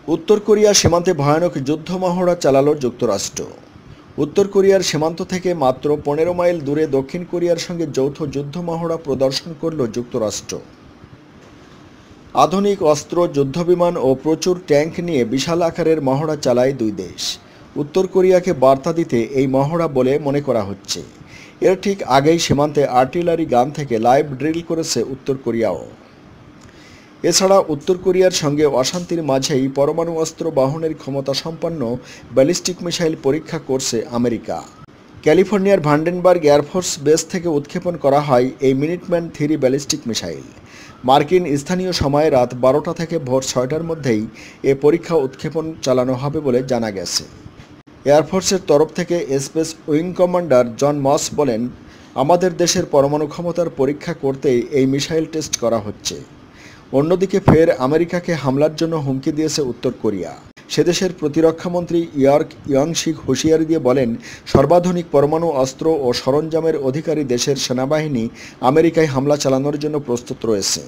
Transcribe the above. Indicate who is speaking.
Speaker 1: উত্তর কোরিয়া সীমান্তে ভয়ানক যুদ্ধ মহড়া চালালো যুক্তরাষ্ট্র। উত্তর কোরিয়ার সীমান্ত থেকে মাত্র ১৫ মাইল দূরে দক্ষিণ কোরিয়ার সঙ্গে যৌথ যুদ্ধ মহড়া প্রদর্শন করল যুক্তরাষ্ট্র। আধুনিক অস্ত্র, যুদ্ধবিমান ও প্রচুর ট্যাঙ্ক নিয়ে বিশাল আকারের মহড়া চালায় দুই দেশ। উত্তর কোরিয়াকে বার্তা দিতে এই মহড়া বলে মনে করা হচ্ছে। এর ঠিক আগেই সীমান্তে আর্টিলারি গান থেকে লাইভ ড্রিল করেছে উত্তর কোরিয়াও। এছাড়া উত্তর কোরিয়ার সঙ্গে অশান্তির মাঝেই পরমাণু অস্ত্র বহনের ক্ষমতা সম্পন্ন ব্যালিস্টিক মিসাইল পরীক্ষা করছে আমেরিকা। ক্যালিফোর্নিয়ার ভান্ডেনবার্গ এয়ারফোর্স বেস থেকে উৎক্ষেপণ করা হয় এই মিনিটম্যান 3 ব্যালিস্টিক মিসাইল। মার্কিন স্থানীয় সময় রাত 12টা থেকে ভোর 6টার মধ্যেই এ পরীক্ষা উৎক্ষেপণ চালানো হবে বলে জানা গেছে। এয়ারফোর্সের তরফ থেকে স্পেস উইং কমান্ডার জন মস বলেন, আমাদের দেশের পরমাণু ক্ষমতার পরীক্ষা করতেই এই মিসাইল টেস্ট করা হচ্ছে। অন্যদিকে ফের আমেরিকাকে হামলার জন্য হুমকি দিয়েছে উত্তর কোরিয়া। সেদেশের প্রতিরক্ষামন্ত্রী ইয়র্ক ইয়ং-শিক হুঁশিয়ারি দিয়ে বলেন, সর্বাধুনিক পরমাণু অস্ত্র ও সরঞ্জামের অধিকারী দেশের সেনাবাহিনী আমেরিকায় হামলা চালানোর জন্য প্রস্তুত রয়েছে।